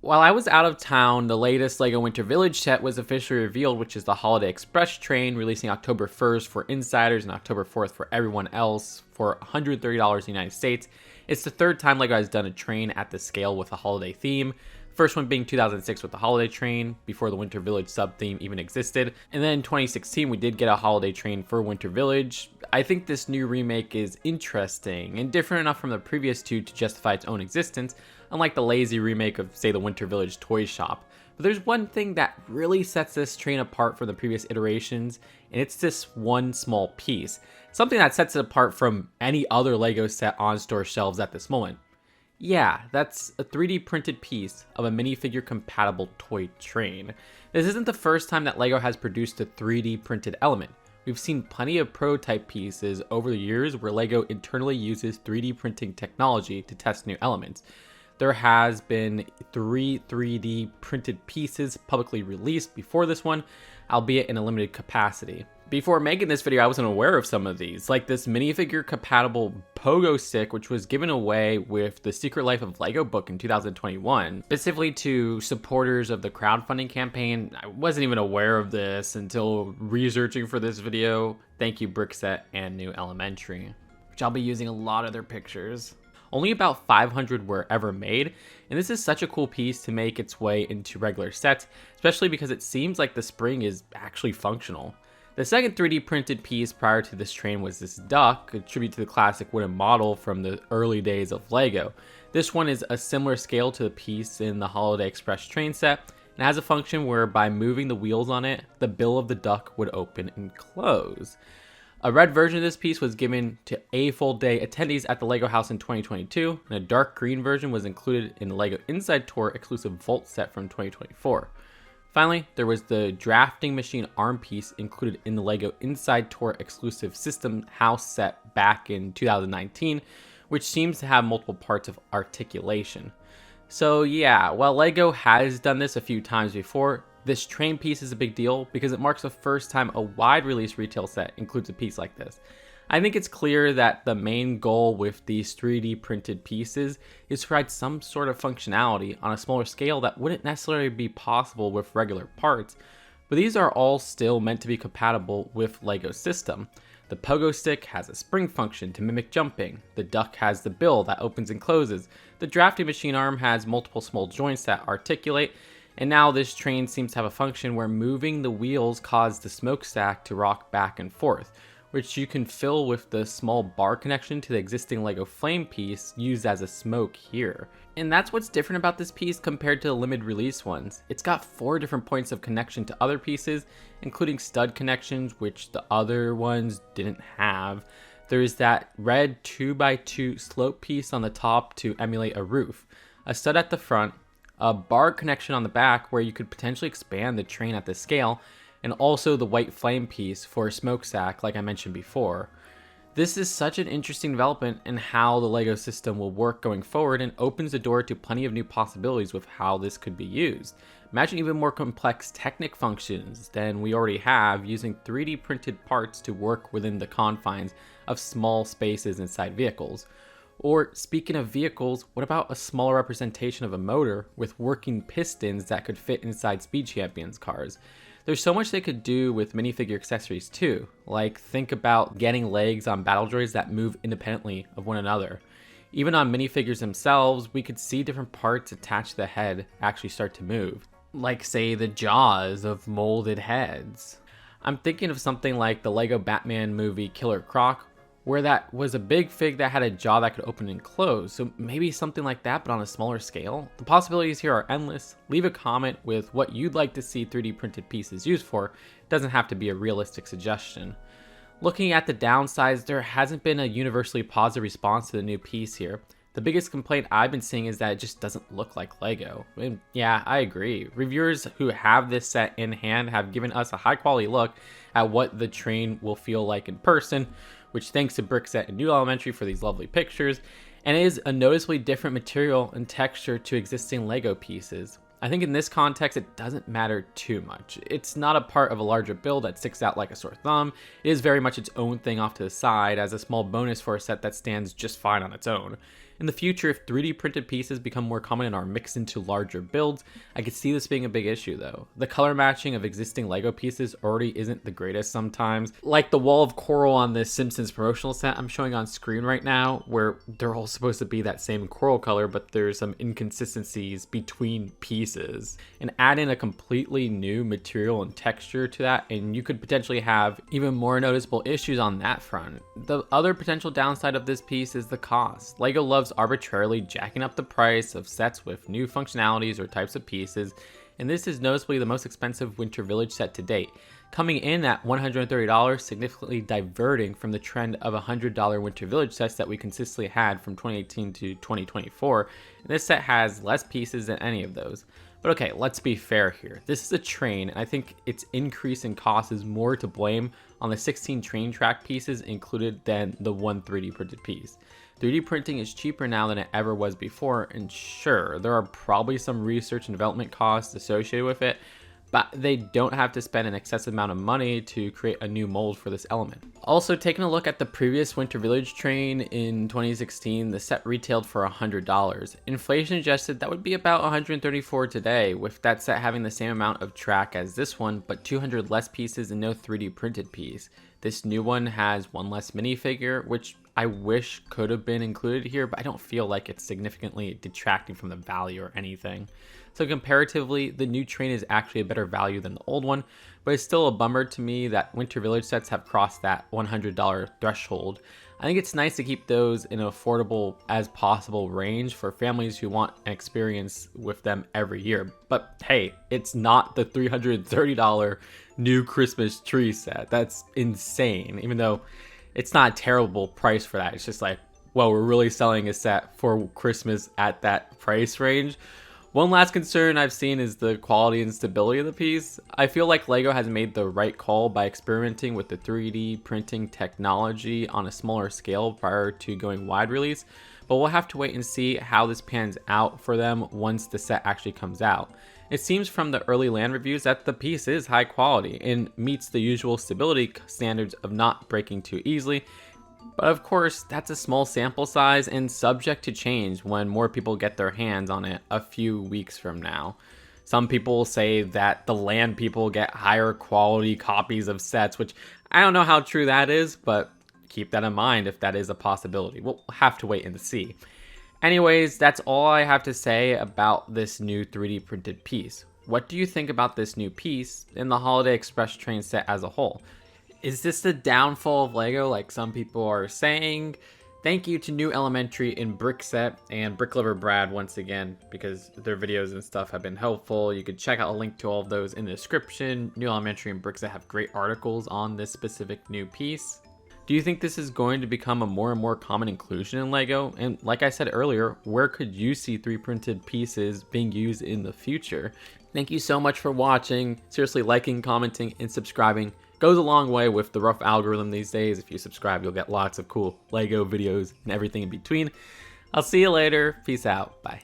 While I was out of town, the latest LEGO Winter Village set was officially revealed, which is the Holiday Express train, releasing October 1st for insiders and October 4th for everyone else for $130 in the United States. It's the third time LEGO has done a train at this scale with a holiday theme. First one being 2006 with the holiday train, before the Winter Village sub-theme even existed. And then in 2016, we did get a holiday train for Winter Village. I think this new remake is interesting and different enough from the previous two to justify its own existence, unlike the lazy remake of, say, the Winter Village toy shop. But there's one thing that really sets this train apart from the previous iterations, and it's this one small piece. Something that sets it apart from any other LEGO set on store shelves at this moment. Yeah, that's a 3D printed piece of a minifigure compatible toy train. This isn't the first time that LEGO has produced a 3D printed element. We've seen plenty of prototype pieces over the years where LEGO internally uses 3D printing technology to test new elements. There has been 3D printed pieces publicly released before this one, albeit in a limited capacity. Before making this video, I wasn't aware of some of these, like this minifigure compatible pogo stick, which was given away with the Secret Life of LEGO book in 2021, specifically to supporters of the crowdfunding campaign. I wasn't even aware of this until researching for this video. Thank you, Brickset and New Elementary, which I'll be using a lot of their pictures. Only about 500 were ever made, and this is such a cool piece to make its way into regular sets, especially because it seems like the spring is actually functional. The second 3D printed piece prior to this train was this duck, a tribute to the classic wooden model from the early days of LEGO. This one is a similar scale to the piece in the Holiday Express train set, and has a function where by moving the wheels on it, the bill of the duck would open and close. A red version of this piece was given to a full day attendees at the LEGO house in 2022, and a dark green version was included in the LEGO Inside Tour exclusive Vault set from 2024. Finally, there was the drafting machine arm piece included in the LEGO Inside Tour exclusive system house set back in 2019, which seems to have multiple parts of articulation. So yeah, while LEGO has done this a few times before, this train piece is a big deal because it marks the first time a wide release retail set includes a piece like this. I think it's clear that the main goal with these 3D printed pieces is to provide some sort of functionality on a smaller scale that wouldn't necessarily be possible with regular parts, but these are all still meant to be compatible with LEGO's system. The pogo stick has a spring function to mimic jumping, the duck has the bill that opens and closes, the drafting machine arm has multiple small joints that articulate, and now this train seems to have a function where moving the wheels cause the smokestack to rock back and forth, which you can fill with the small bar connection to the existing LEGO flame piece used as a smoke here. And that's what's different about this piece compared to the limited release ones. It's got 4 different points of connection to other pieces, including stud connections, which the other ones didn't have. There's that red 2x2 slope piece on the top to emulate a roof, a stud at the front, a bar connection on the back where you could potentially expand the train at this scale, and also the white flame piece for a smokestack like I mentioned before. This is such an interesting development in how the LEGO system will work going forward and opens the door to plenty of new possibilities with how this could be used. Imagine even more complex Technic functions than we already have using 3D printed parts to work within the confines of small spaces inside vehicles. Or speaking of vehicles, what about a smaller representation of a motor with working pistons that could fit inside Speed Champions cars? There's so much they could do with minifigure accessories too, like think about getting legs on battle droids that move independently of one another. Even on minifigures themselves, we could see different parts attached to the head actually start to move, like say the jaws of molded heads. I'm thinking of something like the LEGO Batman movie Killer Croc, where that was a big fig that had a jaw that could open and close, so maybe something like that but on a smaller scale. The possibilities here are endless. Leave a comment with what you'd like to see 3D printed pieces used for. It doesn't have to be a realistic suggestion. Looking at the downsides, there hasn't been a universally positive response to the new piece here. The biggest complaint I've been seeing is that it just doesn't look like LEGO. And yeah, I agree. Reviewers who have this set in hand have given us a high quality look at what the train will feel like in person, which thanks to Brickset and New Elementary for these lovely pictures, and it is a noticeably different material and texture to existing LEGO pieces. I think in this context, it doesn't matter too much. It's not a part of a larger build that sticks out like a sore thumb. It is very much its own thing off to the side as a small bonus for a set that stands just fine on its own. In the future, if 3D printed pieces become more common and are mixed into larger builds, I could see this being a big issue though. The color matching of existing Lego pieces already isn't the greatest sometimes. Like the wall of coral on this Simpsons promotional set I'm showing on screen right now, where they're all supposed to be that same coral color, but there's some inconsistencies between pieces. And add in a completely new material and texture to that, and you could potentially have even more noticeable issues on that front. The other potential downside of this piece is the cost. Lego loves arbitrarily jacking up the price of sets with new functionalities or types of pieces, and this is noticeably the most expensive Winter Village set to date, coming in at $130, significantly diverting from the trend of $100 Winter Village sets that we consistently had from 2018 to 2024, and this set has less pieces than any of those. But okay, let's be fair here. This is a train, and I think its increase in cost is more to blame on the 16 train track pieces included than the one 3D printed piece. 3D printing is cheaper now than it ever was before, and sure, there are probably some research and development costs associated with it, but they don't have to spend an excessive amount of money to create a new mold for this element. Also, taking a look at the previous Winter Village train in 2016, the set retailed for $100. Inflation suggested that would be about $134 today, with that set having the same amount of track as this one, but 200 less pieces and no 3D printed piece. This new one has one less minifigure, which I wish could have been included here, but I don't feel like it's significantly detracting from the value or anything. So comparatively, the new train is actually a better value than the old one, but it's still a bummer to me that Winter Village sets have crossed that $100 threshold. I think it's nice to keep those in an affordable as possible range for families who want an experience with them every year. But hey, it's not the $330 new Christmas tree set. That's insane, even though it's not a terrible price for that. It's just like, well, we're really selling a set for Christmas at that price range. One last concern I've seen is the quality and stability of the piece. I feel like Lego has made the right call by experimenting with the 3D printing technology on a smaller scale prior to going wide release, but we'll have to wait and see how this pans out for them once the set actually comes out. It seems from the early land reviews that the piece is high quality and meets the usual stability standards of not breaking too easily. But of course, that's a small sample size and subject to change when more people get their hands on it a few weeks from now. Some people say that the land people get higher quality copies of sets, which I don't know how true that is, but keep that in mind if that is a possibility. We'll have to wait and see. Anyways, that's all I have to say about this new 3D printed piece. What do you think about this new piece and the Holiday Express train set as a whole? Is this the downfall of Lego like some people are saying? Thank you to New Elementary and Brickset and Bricklover Brad once again, because their videos and stuff have been helpful. You could check out a link to all of those in the description. New Elementary and Brickset have great articles on this specific new piece. Do you think this is going to become a more and more common inclusion in Lego? And like I said earlier, where could you see 3D printed pieces being used in the future? Thank you so much for watching. Seriously, liking, commenting, and subscribing goes a long way with the rough algorithm these days. If you subscribe, you'll get lots of cool Lego videos and everything in between. I'll see you later. Peace out. Bye.